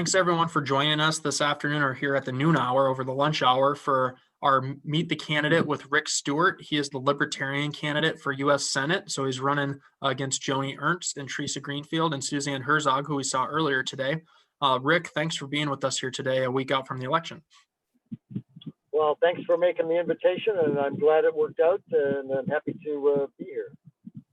Thanks everyone for joining us this afternoon or here at the noon hour over the lunch hour for our Meet the Candidate with Rick Stewart. He is the Libertarian candidate for U.S. Senate. So he's running against Joni Ernst and Teresa Greenfield and Suzanne Herzog, who we saw earlier today. Rick, thanks for being with us here today, a week out from the election. Well, thanks for making the invitation, and I'm glad it worked out, and I'm happy to be here.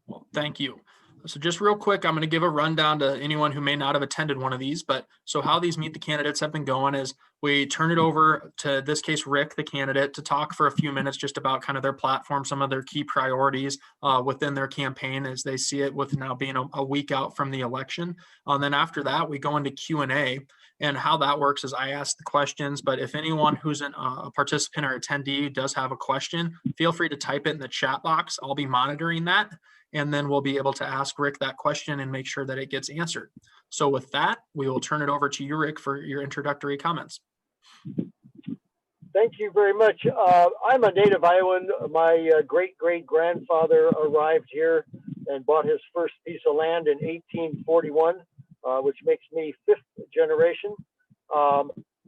Well, thank you. So just real quick, I'm going to give a rundown to anyone who may not have attended one of these, but so how these Meet the Candidates have been going is we turn it over to, this case, Rick, the candidate, to talk for a few minutes just about kind of their platform, some of their key priorities within their campaign as they see it with now being a week out from the election. And then after that, we go into Q&A. And how that works is I ask the questions, but if anyone who's a participant or attendee does have a question, feel free to type it in the chat box. I'll be monitoring that. And then we'll be able to ask Rick that question and make sure that it gets answered. So with that, we will turn it over to you, Rick, for your introductory comments. Thank you very much. I'm a native Iowan. My great-great-grandfather arrived here and bought his first piece of land in 1841, which makes me fifth generation.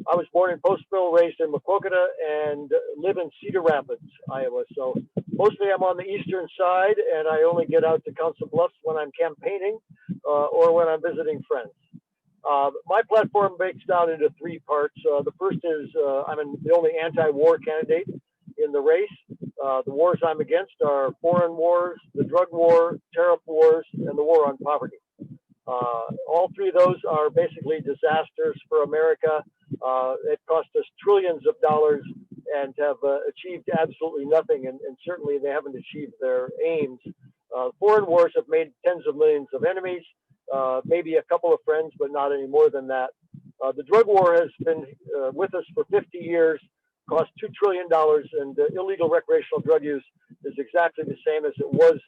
I was born in Postville, raised in Maquoketa, and live in Cedar Rapids, Iowa. So mostly I'm on the eastern side, and I only get out to Council Bluffs when I'm campaigning or when I'm visiting friends. My platform breaks down into three parts. The first is I'm the only anti-war candidate in the race. The wars I'm against are foreign wars, the drug war, tariff wars, and the war on poverty. All three of those are basically disasters for America. It cost us trillions of dollars and have achieved absolutely nothing, and certainly they haven't achieved their aims. Foreign wars have made tens of millions of enemies, maybe a couple of friends, but not any more than that. The drug war has been with us for 50 years, cost $2 trillion, and illegal recreational drug use is exactly the same as it was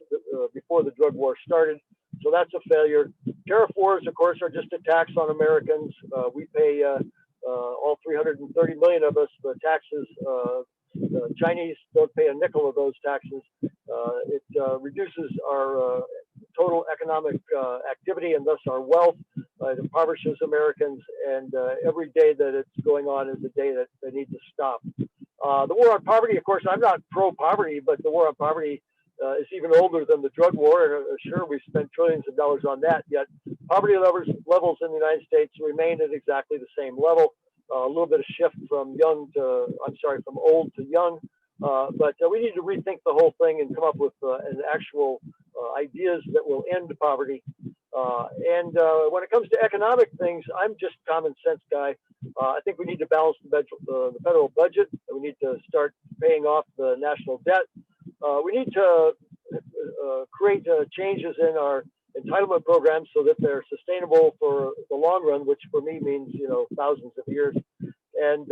before the drug war started. So that's a failure. Tariff wars, of course, are just a tax on Americans. We pay all 330 million of us the taxes. The Chinese don't pay a nickel of those taxes. It reduces our total economic activity and thus our wealth. It impoverishes Americans, and every day that it's going on is a day that they need to stop. The war on poverty, of course, I'm not pro-poverty, but the war on poverty is even older than the drug war. And sure, we've spent trillions of dollars on that, yet poverty levels in the United States remain at exactly the same level. A little bit of shift from from old to young. But we need to rethink the whole thing and come up with actual ideas that will end poverty. And when it comes to economic things, I'm just a common sense guy. I think we need to balance the federal budget. We need to start paying off the national debt. We need to create changes in our entitlement programs so that they're sustainable for the long run, which for me means thousands of years. And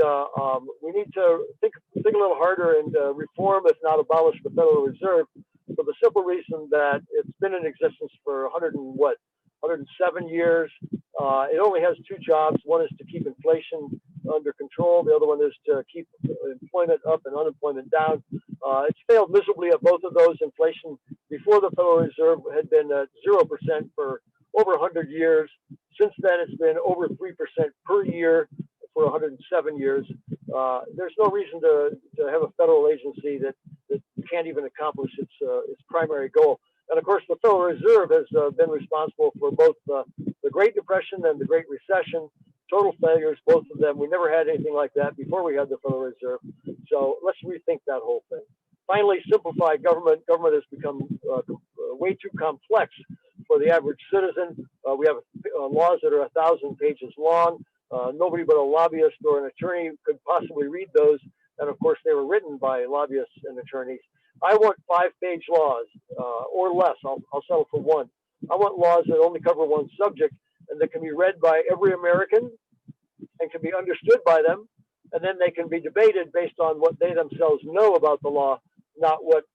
we need to think a little harder and reform, if not abolish, the Federal Reserve for the simple reason that it's been in existence for 107 years. It only has two jobs. One is to keep inflation under control. The other one is to keep employment up and unemployment down. It's failed miserably at both of those. Inflation before the Federal Reserve had been at 0% for over 100 years. Since then, it's been over 3% per year for 107 years. There's no reason to have a federal agency that can't even accomplish its primary goal. And of course, the Federal Reserve has been responsible for both the Great Depression and the Great Recession. Total failures, both of them. We never had anything like that before we had the Federal Reserve. So let's rethink that whole thing. Finally, simplify government. Government has become way too complex for the average citizen. We have laws that are 1,000 pages long. Nobody but a lobbyist or an attorney could possibly read those. And of course, they were written by lobbyists and attorneys. I want 5-page laws or less. I'll settle for one. I want laws that only cover one subject and that can be read by every American and can be understood by them. And then they can be debated based on what they themselves know about the law, not what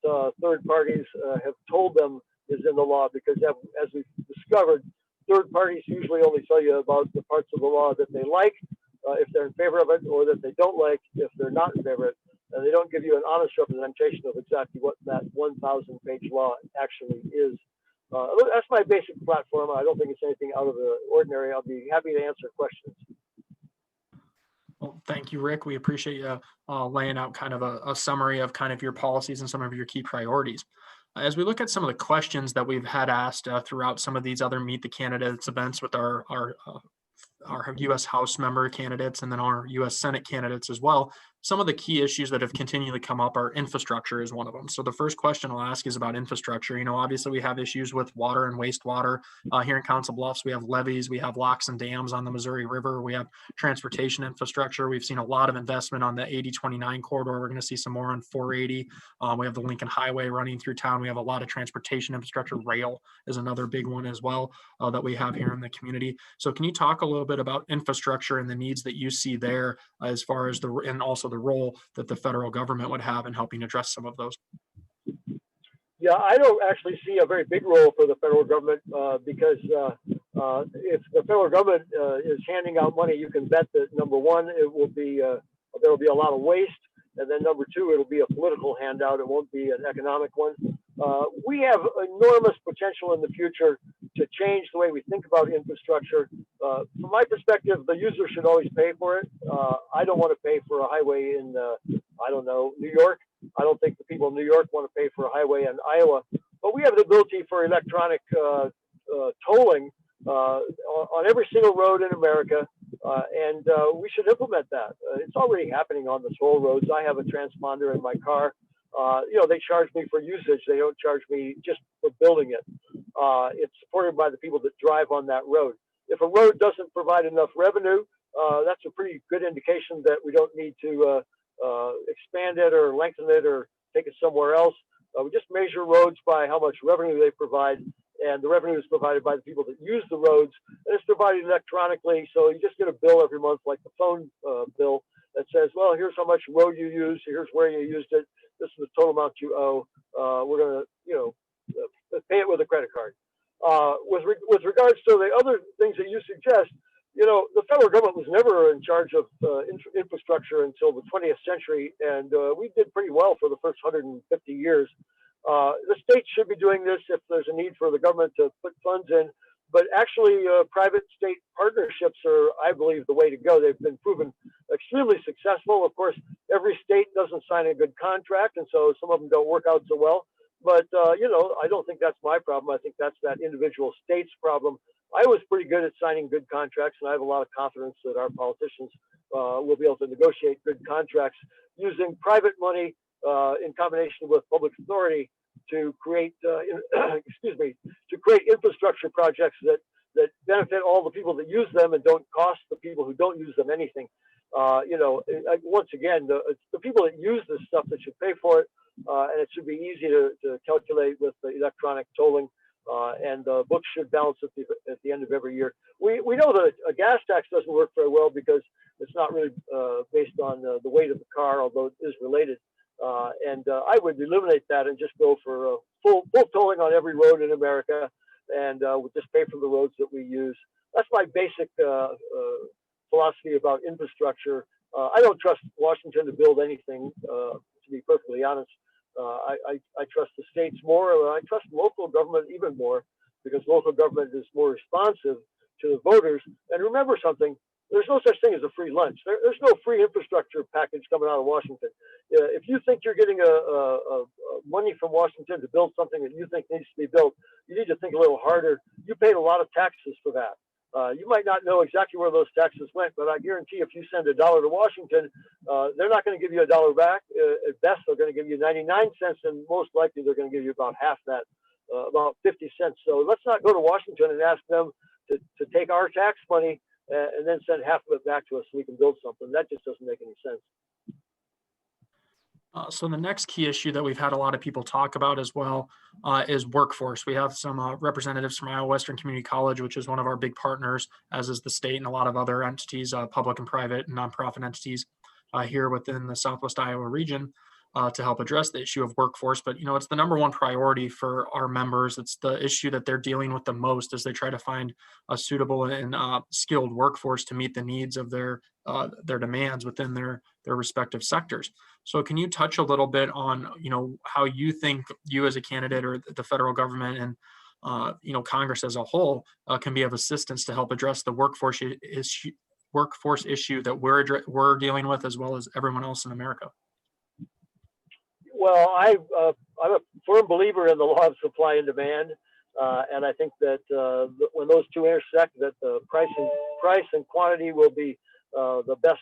third parties have told them is in the law. Because as we've discovered, third parties usually only tell you about the parts of the law that they like, if they're in favor of it, or that they don't like if they're not in favor of it. And they don't give you an honest representation of exactly what that 1,000-page law actually is. That's my basic platform. I don't think it's anything out of the ordinary. I'll be happy to answer questions. Thank you, Rick. We appreciate you laying out kind of a summary of kind of your policies and some of your key priorities. As we look at some of the questions that we've had asked throughout some of these other Meet the Candidates events with our U.S. House member candidates and then our U.S. Senate candidates as well. Some of the key issues that have continually come up are infrastructure is one of them. So the first question I'll ask is about infrastructure. Obviously we have issues with water and wastewater. Here in Council Bluffs, we have levees, we have locks and dams on the Missouri River, we have transportation infrastructure. We've seen a lot of investment on the 8029 corridor. We're going to see some more on 480. We have the Lincoln Highway running through town. We have a lot of transportation infrastructure. Rail is another big one as well that we have here in the community. So can you talk a little bit about infrastructure and the needs that you see there as far as and also the role that the federal government would have in helping address some of those? Yeah, I don't actually see a very big role for the federal government because if the federal government is handing out money, you can bet that number one, it will be there will be a lot of waste, and then number two, it'll be a political handout. It won't be an economic one. We have enormous potential in the future to change the way we think about infrastructure. From my perspective, the user should always pay for it. I don't want to pay for a highway in, I don't know, New York. I don't think the people in New York want to pay for a highway in Iowa. But we have the ability for electronic tolling on every single road in America, and we should implement that. It's already happening on the toll roads. I have a transponder in my car. They charge me for usage. They don't charge me just for building it. It's supported by the people that drive on that road. If a road doesn't provide enough revenue, that's a pretty good indication that we don't need to expand it or lengthen it or take it somewhere else. We just measure roads by how much revenue they provide, and the revenue is provided by the people that use the roads, and it's provided electronically, so you just get a bill every month like the phone bill that says, well, here's how much road you used, here's where you used it, this is the total amount you owe. We're going to, pay it with a credit card. With regards to the other things that you suggest, the federal government was never in charge of infrastructure until the 20th century, and we did pretty well for the first 150 years. The states should be doing this if there's a need for the government to put funds in, but actually private-state partnerships are, I believe, the way to go. They've been proven extremely successful. Of course, every state doesn't sign a good contract, and so some of them don't work out so well. But, I don't think that's my problem. I think that's that individual state's problem. I was pretty good at signing good contracts, and I have a lot of confidence that our politicians will be able to negotiate good contracts using private money in combination with public authority to create, to create infrastructure projects that benefit all the people that use them and don't cost the people who don't use them anything. Once again, the people that use this stuff that should pay for it, and it should be easy to calculate with the electronic tolling, and the books should balance at the end of every year. We know that a gas tax doesn't work very well because it's not really based on the weight of the car, although it is related. I would eliminate that and just go for full tolling on every road in America, and we'll just pay for the roads that we use. That's my basic philosophy about infrastructure. I don't trust Washington to build anything, to be perfectly honest. I trust the states more. I trust local government even more because local government is more responsive to the voters. And remember something, there's no such thing as a free lunch. There's no free infrastructure package coming out of Washington. If you think you're getting money from Washington to build something that you think needs to be built, you need to think a little harder. You paid a lot of taxes for that. You might not know exactly where those taxes went, but I guarantee if you send $1 to Washington, they're not going to give you $1 back. At best, they're going to give you 99 cents, and most likely they're going to give you about half that, about 50 cents. So let's not go to Washington and ask them to take our tax money and then send half of it back to us so we can build something. That just doesn't make any sense. So the next key issue that we've had a lot of people talk about as well is workforce. We have some representatives from Iowa Western Community College, which is one of our big partners, as is the state and a lot of other entities, public and private and nonprofit entities here within the Southwest Iowa region to help address the issue of workforce. But, it's the number one priority for our members. It's the issue that they're dealing with the most as they try to find a suitable and skilled workforce to meet the needs of their demands within their respective sectors. So can you touch a little bit on, how you think you as a candidate or the federal government and, Congress as a whole can be of assistance to help address the workforce issue that we're dealing with, as well as everyone else in America? Well, I'm a firm believer in the law of supply and demand, and I think that when those two intersect, that the price and quantity will be the best,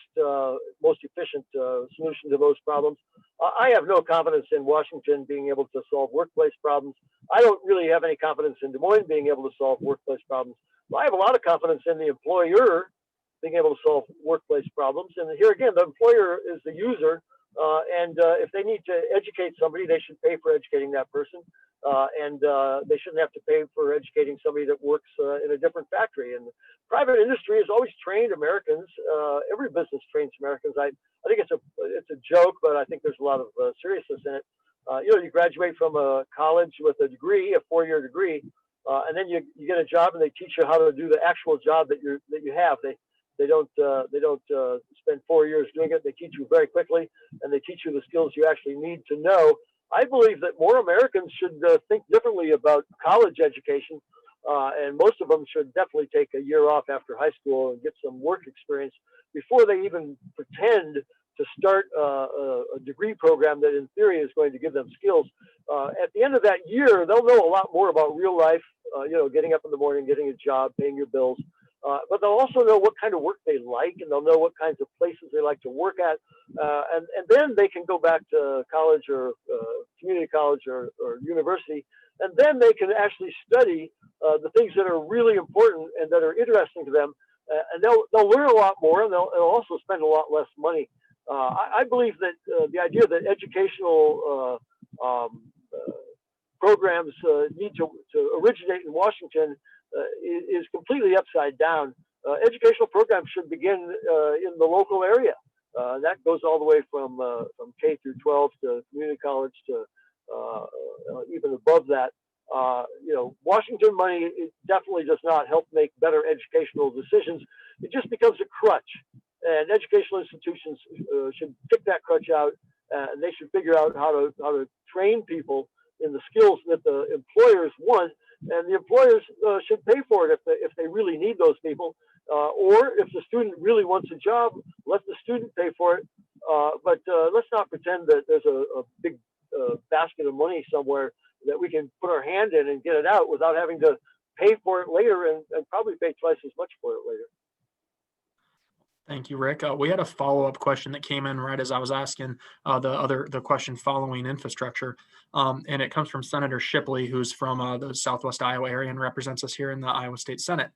most efficient solution to those problems. I have no confidence in Washington being able to solve workplace problems. I don't really have any confidence in Des Moines being able to solve workplace problems. I have a lot of confidence in the employer being able to solve workplace problems. And here again, the employer is the user. And if they need to educate somebody, they should pay for educating that person. And they shouldn't have to pay for educating somebody that works in a different factory. And private industry has always trained Americans. Every business trains Americans. I think it's a joke, but I think there's a lot of seriousness in it. You graduate from a college with a degree, a 4-year degree, and then you get a job, and they teach you how to do the actual job that you have. They don't spend 4 years doing it. They teach you very quickly, and they teach you the skills you actually need to know. I believe that more Americans should think differently about college education, and most of them should definitely take a year off after high school and get some work experience before they even pretend to start a degree program that in theory is going to give them skills. At the end of that year, they'll know a lot more about real life, getting up in the morning, getting a job, paying your bills. But they'll also know what kind of work they like, and they'll know what kinds of places they like to work at. And then they can go back to college or community college or university, and then they can actually study the things that are really important and that are interesting to them. And they'll learn a lot more, and they'll also spend a lot less money. I believe that the idea that educational programs need to originate in Washington is completely upside down. Educational programs should begin in the local area. That goes all the way from K through 12 to community college to even above that. Washington money definitely does not help make better educational decisions. It just becomes a crutch. And educational institutions should pick that crutch out, and they should figure out how to train people in the skills that the employers want, and the employers should pay for it if they really need those people, or if the student really wants a job, let the student pay for it. But let's not pretend that there's a big basket of money somewhere that we can put our hand in and get it out without having to pay for it later and probably pay twice as much for it later. Thank you, Rick. We had a follow-up question that came in right as I was asking the question following infrastructure, and it comes from Senator Shipley, who's from the Southwest Iowa area and represents us here in the Iowa State Senate.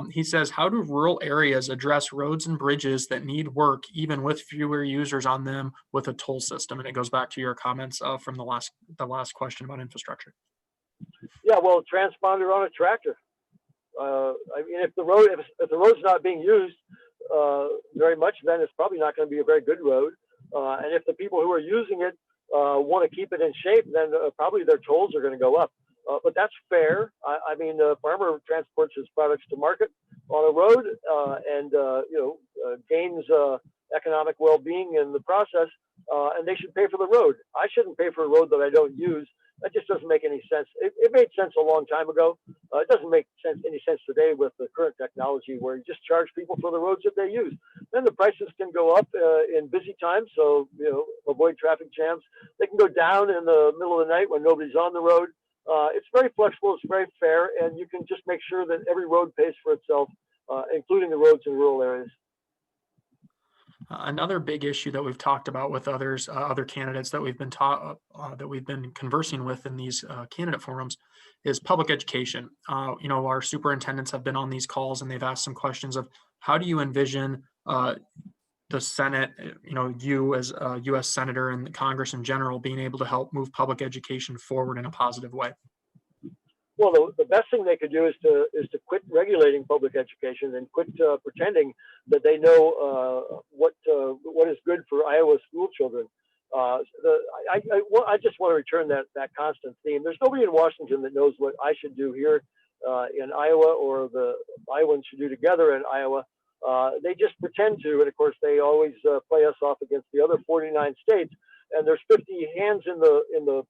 He says, "How do rural areas address roads and bridges that need work, even with fewer users on them, with a toll system?" And it goes back to your comments from the last question about infrastructure. Yeah, well, transponder on a tractor. I mean, if the road's not being used very much, then it's probably not going to be a very good road. And if the people who are using it want to keep it in shape, then probably their tolls are going to go up. But that's fair. I mean, a farmer transports his products to market on a road and gains economic well-being in the process, and they should pay for the road. I shouldn't pay for a road that I don't use. That just doesn't make any sense. It made sense a long time ago. It doesn't make any sense today with the current technology where you just charge people for the roads that they use. Then the prices can go up in busy times, so avoid traffic jams. They can go down in the middle of the night when nobody's on the road. It's very flexible. It's very fair, and you can just make sure that every road pays for itself, including the roads in rural areas. Another big issue that we've talked about with other candidates that we've been conversing with in these candidate forums is public education. Our superintendents have been on these calls and they've asked some questions of how do you envision the Senate, you as a U.S. Senator and the Congress in general being able to help move public education forward in a positive way? Well, the best thing they could do is to quit regulating public education and quit pretending that they know what is good for Iowa school children. I just want to return that constant theme. There's nobody in Washington that knows what I should do here in Iowa or the Iowans should do together in Iowa. They just pretend to, and of course they always play us off against the other 49 states. And there's 50 hands in the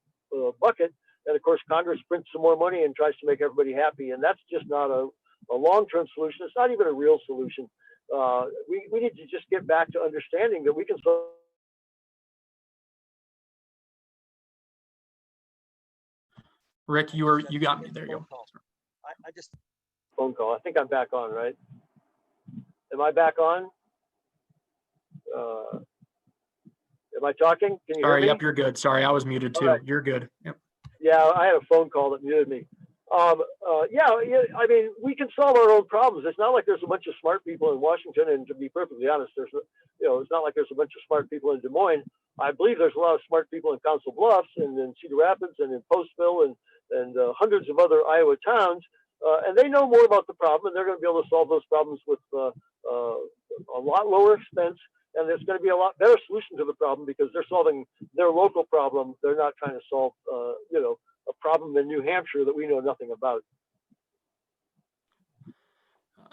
bucket. And of course, Congress prints some more money and tries to make everybody happy. And that's just not a long-term solution. It's not even a real solution. We need to just get back to understanding that we can solve. Rick, you got me. There you go. I just phone call. I think I'm back on, right? Am I back on? Am I talking? Can you All hear right, me? yep, you're good. Sorry, I was muted too. Right. You're good. Yep. Yeah, I had a phone call that muted me. Yeah, I mean, we can solve our own problems. It's not like there's a bunch of smart people in Washington, and to be perfectly honest, it's not like there's a bunch of smart people in Des Moines. I believe there's a lot of smart people in Council Bluffs and in Cedar Rapids and in Postville and hundreds of other Iowa towns, and they know more about the problem, and they're going to be able to solve those problems with a lot lower expense, and there's going to be a lot better solution to the problem because they're solving their local problem. They're not trying to solve, a problem in New Hampshire that we know nothing about.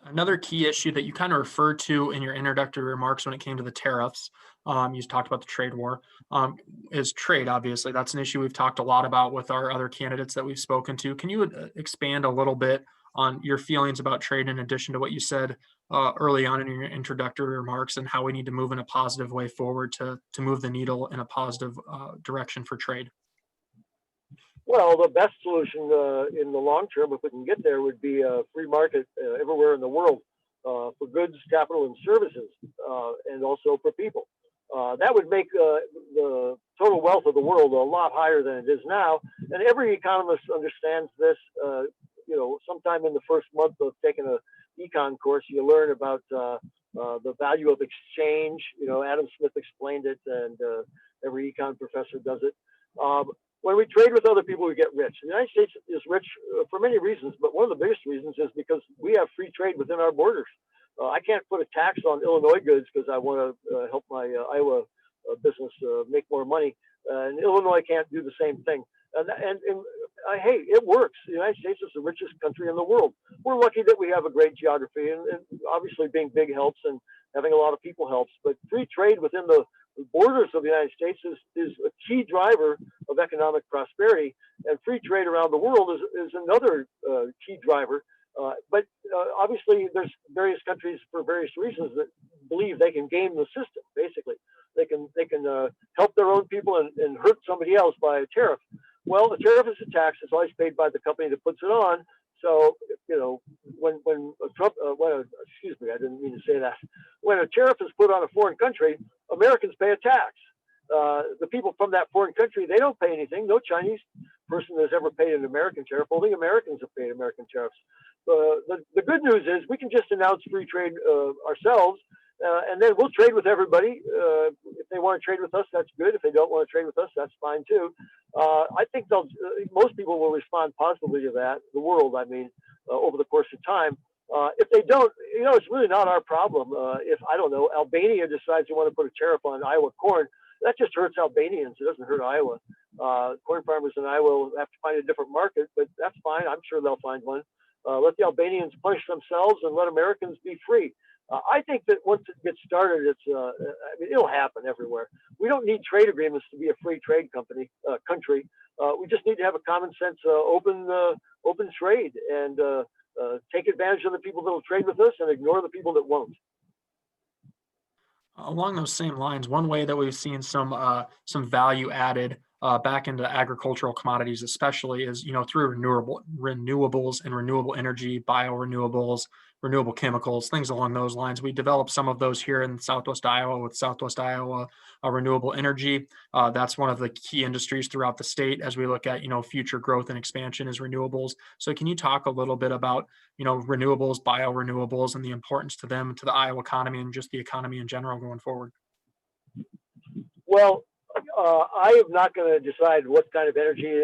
Another key issue that you kind of referred to in your introductory remarks when it came to the tariffs, you talked about the trade war, is trade. Obviously, that's an issue we've talked a lot about with our other candidates that we've spoken to. Can you expand a little bit on your feelings about trade in addition to what you said early on in your introductory remarks and how we need to move in a positive way forward to move the needle in a positive direction for trade? Well, the best solution in the long term, if we can get there, would be a free market everywhere in the world for goods, capital, and services, and also for people. That would make the total wealth of the world a lot higher than it is now. And every economist understands this. Sometime in the first month of taking an econ course, you learn about the value of exchange. Adam Smith explained it, and every econ professor does it. When we trade with other people, we get rich. The United States is rich for many reasons, but one of the biggest reasons is because we have free trade within our borders. I can't put a tax on Illinois goods because I want to help my Iowa business make more money, and Illinois can't do the same thing. Hey, it works. The United States is the richest country in the world. We're lucky that we have a great geography, and obviously being big helps, and having a lot of people helps. But free trade within the borders of the United States is a key driver of economic prosperity, and free trade around the world is another key driver. But obviously, there's various countries for various reasons that believe they can game the system. Basically, they can help their own people and hurt somebody else by a tariff. Well, the tariff is a tax. It's always paid by the company that puts it on. So, when excuse me, I didn't mean to say that. When a tariff is put on a foreign country, Americans pay a tax. The people from that foreign country, they don't pay anything. No Chinese person has ever paid an American tariff. Only Americans have paid American tariffs. The good news is we can just announce free trade ourselves, and then we'll trade with everybody. If they want to trade with us, that's good. If they don't want to trade with us, that's fine too. I think most people will respond positively to that, the world, I mean, over the course of time. If they don't, it's really not our problem. If, I don't know, Albania decides they want to put a tariff on Iowa corn, that just hurts Albanians. It doesn't hurt Iowa. Corn farmers in Iowa will have to find a different market, but that's fine. I'm sure they'll find one. Let the Albanians punish themselves and let Americans be free. I think that once it gets started, it'll happen everywhere. We don't need trade agreements to be a free trade country. We just need to have a common sense, open trade, and take advantage of the people that will trade with us and ignore the people that won't. Along those same lines, one way that we've seen some value added back into agricultural commodities, especially, is through renewables and renewable energy, biorenewables, renewable chemicals, things along those lines. We developed some of those here in Southwest Iowa with Southwest Iowa Renewable Energy. That's one of the key industries throughout the state as we look at future growth and expansion is renewables. So can you talk a little bit about renewables, biorenewables, and the importance to them, to the Iowa economy, and just the economy in general going forward? Well, I am not going to decide what kind of energy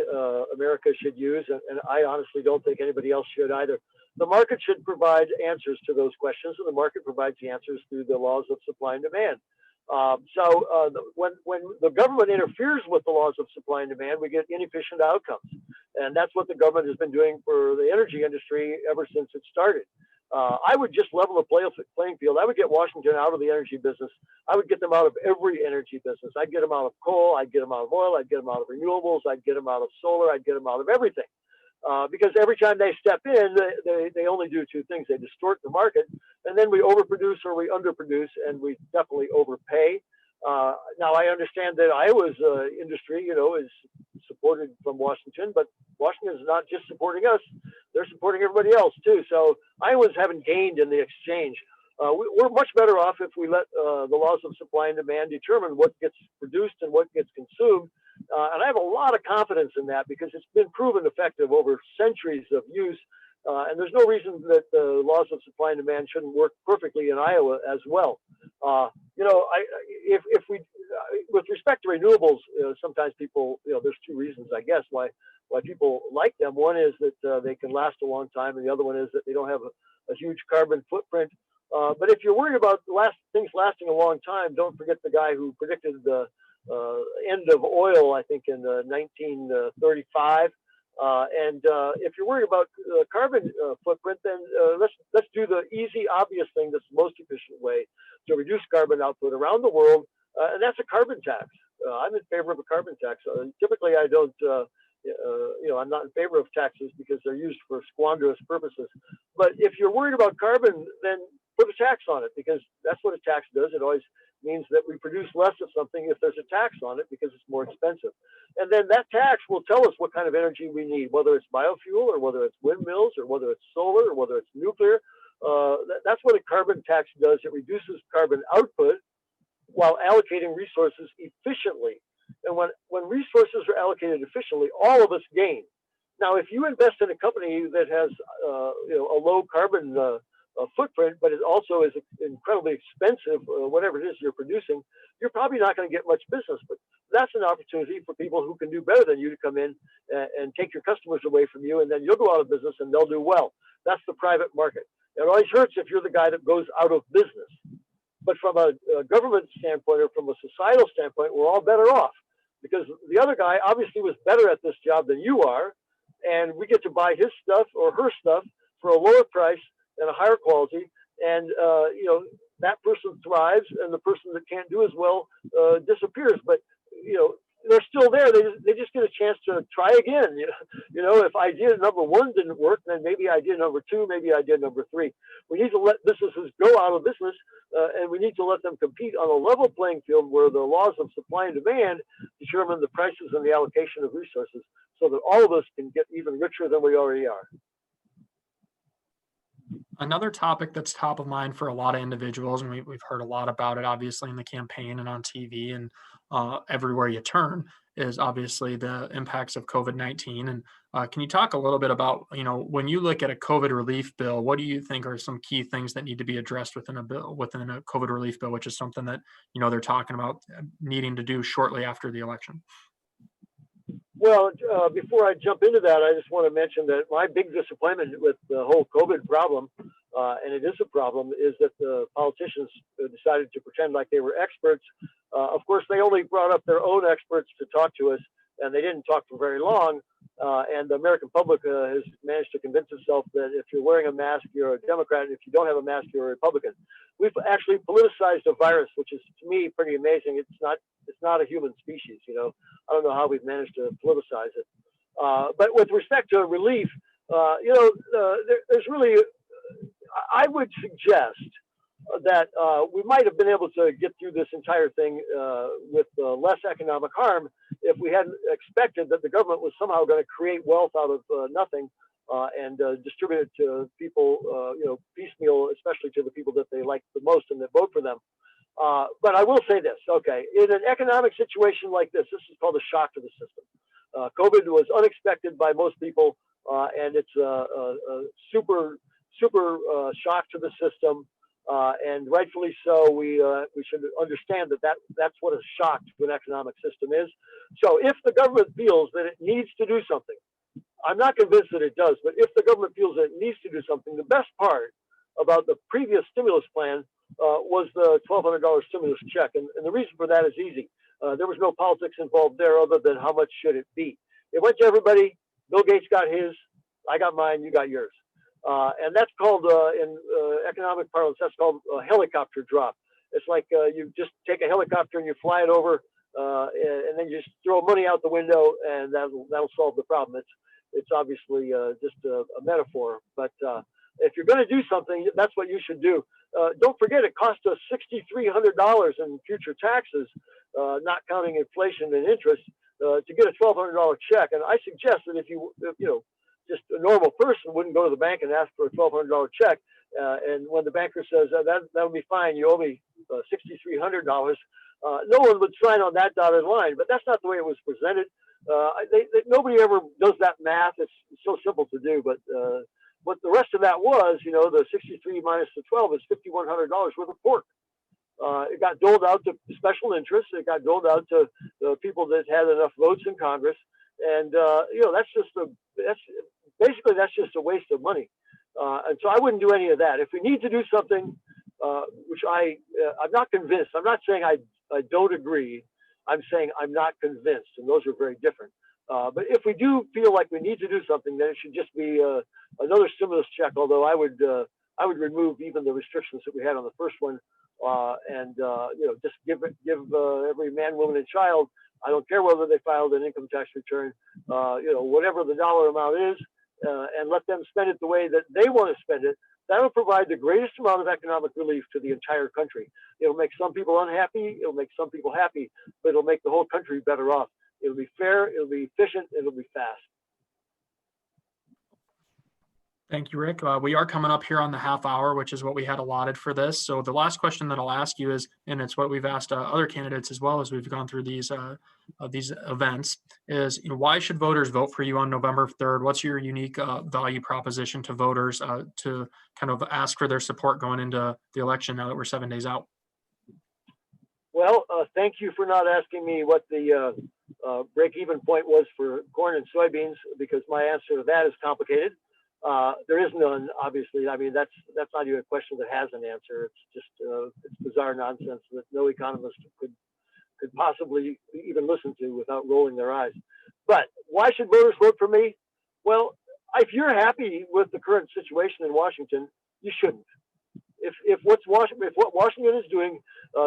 America should use, and I honestly don't think anybody else should either. The market should provide answers to those questions, and the market provides the answers through the laws of supply and demand. When the government interferes with the laws of supply and demand, we get inefficient outcomes, and that's what the government has been doing for the energy industry ever since it started. I would just level the playing field. I would get Washington out of the energy business. I would get them out of every energy business. I'd get them out of coal. I'd get them out of oil. I'd get them out of renewables. I'd get them out of solar. I'd get them out of everything. because every time they step in, they only do two things. They distort the market, and then we overproduce or we underproduce, and we definitely overpay. Now, I understand that Iowa's industry, is supported from Washington, but Washington is not just supporting us. They're supporting everybody else, too. So Iowans haven't gained in the exchange. We're much better off if we let the laws of supply and demand determine what gets produced and what gets consumed. And I have a lot of confidence in that because it's been proven effective over centuries of use. And there's no reason that the laws of supply and demand shouldn't work perfectly in Iowa as well. If we, with respect to renewables, sometimes people, there's two reasons, I guess, why people like them. One is that they can last a long time, and the other one is that they don't have a huge carbon footprint. But if you're worried about things lasting a long time, don't forget the guy who predicted the end of oil, I think, in 1935. And if you're worried about carbon footprint, then let's do the easy, obvious thing that's the most efficient way to reduce carbon output around the world, and that's a carbon tax. I'm in favor of a carbon tax. Typically, I don't. I'm not in favor of taxes because they're used for squanderous purposes. But if you're worried about carbon, then put a tax on it, because that's what a tax does. It always means that we produce less of something if there's a tax on it because it's more expensive. And then that tax will tell us what kind of energy we need, whether it's biofuel or whether it's windmills or whether it's solar or whether it's nuclear. That's what a carbon tax does. It reduces carbon output while allocating resources efficiently. And when resources are allocated efficiently, all of us gain. Now, if you invest in a company that has a low carbon footprint, but it also is incredibly expensive, whatever it is you're producing, you're probably not going to get much business. But that's an opportunity for people who can do better than you to come in and take your customers away from you, and then you'll go out of business and they'll do well. That's the private market. It always hurts if you're the guy that goes out of business. But from a government standpoint or from a societal standpoint, we're all better off because the other guy obviously was better at this job than you are, and we get to buy his stuff or her stuff for a lower price and a higher quality, and that person thrives, and the person that can't do as well disappears. But they're still there. They just get a chance to try again. If idea number one didn't work, then maybe idea number two, maybe idea number three. We need to let businesses go out of business, and we need to let them compete on a level playing field where the laws of supply and demand determine the prices and the allocation of resources, so that all of us can get even richer than we already are. Another topic that's top of mind for a lot of individuals, and we've heard a lot about it, obviously, in the campaign and on TV and everywhere you turn, is obviously the impacts of COVID-19. And can you talk a little bit about, when you look at a COVID relief bill, what do you think are some key things that need to be addressed within a COVID relief bill, which is something that, they're talking about needing to do shortly after the election? Well, before I jump into that, I just want to mention that my big disappointment with the whole COVID problem, and it is a problem, is that the politicians decided to pretend like they were experts. Of course, they only brought up their own experts to talk to us, and they didn't talk for very long. And the American public has managed to convince itself that if you're wearing a mask, you're a Democrat, and if you don't have a mask, you're a Republican. We've actually politicized a virus, which is, to me, pretty amazing. It's not a human species. I don't know how we've managed to politicize it. But with respect to relief, there's really, I would suggest that we might have been able to get through this entire thing with less economic harm if we hadn't expected that the government was somehow going to create wealth out of nothing and distribute it to people, piecemeal, especially to the people that they like the most and that vote for them. But I will say this, okay, in an economic situation like this is called a shock to the system. COVID was unexpected by most people, and it's a super shock to the system. And rightfully so, we should understand that's what a shock to an economic system is. So if the government feels that it needs to do something, I'm not convinced that it does, but if the government feels that it needs to do something, the best part about the previous stimulus plan was the $1,200 stimulus check. And the reason for that is easy. There was no politics involved there other than how much should it be. It went to everybody. Bill Gates got his, I got mine, you got yours. And that's called, in economic parlance, that's called a helicopter drop. It's like you just take a helicopter and you fly it over, and then you just throw money out the window, and that'll solve the problem. It's obviously just a metaphor. But if you're going to do something, that's what you should do. Don't forget, it cost us $6,300 in future taxes, not counting inflation and interest, to get a $1,200 check. And I suggest that if you know, just a normal person wouldn't go to the bank and ask for a $1,200 check. And when the banker says that'll be fine, you owe me $6,300, no one would sign on that dotted line. But that's not the way it was presented. Nobody ever does that math. It's so simple to do. But what the rest of that was, you know, the 63 minus the 12 is $5,100 worth of pork. It got doled out to special interests. It got doled out to people that had enough votes in Congress. And you know, that's just a waste of money. And so I wouldn't do any of that. If we need to do something, which I'm not convinced. I'm not saying I don't agree. I'm saying I'm not convinced, and those are very different. But if we do feel like we need to do something, then it should just be another stimulus check. Although I would remove even the restrictions that we had on the first one, and you know, just give every man, woman, and child. I don't care whether they filed an income tax return, you know, whatever the dollar amount is, and let them spend it the way that they want to spend it. That'll provide the greatest amount of economic relief to the entire country. It'll make some people unhappy. It'll make some people happy, but it'll make the whole country better off. It'll be fair. It'll be efficient. It'll be fast. Thank you, Rick. We are coming up here on the half hour, which is what we had allotted for this. So the last question that I'll ask you is, and it's what we've asked other candidates as well as we've gone through these events, is, you know, why should voters vote for you on November 3rd? What's your unique value proposition to voters to kind of ask for their support going into the election now that we're 7 days out? Well, thank you for not asking me what the break-even point was for corn and soybeans, because my answer to that is complicated. There is none, obviously. I mean, that's not even a question that has an answer. It's just it's bizarre nonsense that no economist could possibly even listen to without rolling their eyes. But why should voters vote for me? Well, if you're happy with the current situation in Washington, you shouldn't. If what Washington is doing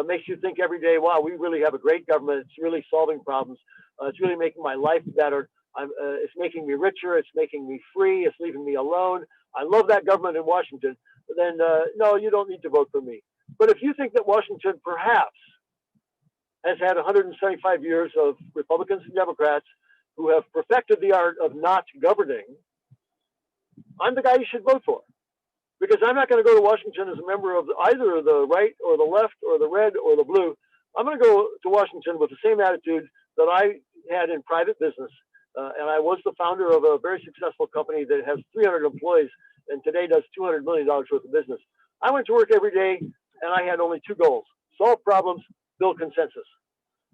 makes you think every day, wow, we really have a great government. It's really solving problems. It's really making my life better. It's making me richer. It's making me free. It's leaving me alone. I love that government in Washington. Then no, you don't need to vote for me. But if you think that Washington perhaps has had 175 years of Republicans and Democrats who have perfected the art of not governing, I'm the guy you should vote for. Because I'm not going to go to Washington as a member of either the right or the left or the red or the blue. I'm going to go to Washington with the same attitude that I had in private business. And I was the founder of a very successful company that has 300 employees and today does $200 million worth of business. I went to work every day and I had only two goals: solve problems, build consensus.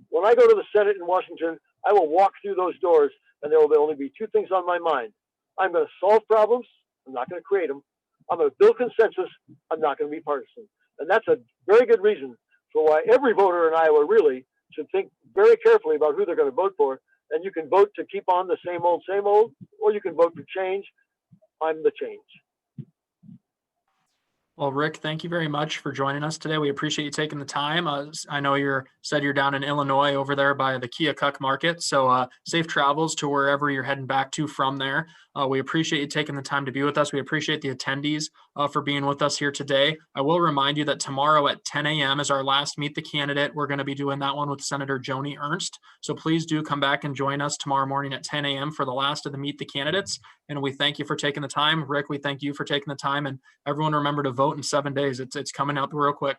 When I go to the Senate in Washington, I will walk through those doors and there will only be two things on my mind. I'm going to solve problems. I'm not going to create them. I'm going to build consensus. I'm not going to be partisan. And that's a very good reason for why every voter in Iowa really should think very carefully about who they're going to vote for. And you can vote to keep on the same old, or you can vote for change. I'm the change. Well, Rick, thank you very much for joining us today. We appreciate you taking the time. I know you're down in Illinois over there by the Keokuk market. So safe travels to wherever you're heading back to from there. We appreciate you taking the time to be with us. We appreciate the attendees for being with us here today. I will remind you that tomorrow at 10 a.m. is our last Meet the Candidate. We're going to be doing that one with Senator Joni Ernst. So please do come back and join us tomorrow morning at 10 a.m. for the last of the Meet the Candidates. And we thank you for taking the time. Rick, we thank you for taking the time. And everyone remember to vote in 7 days. It's coming up real quick.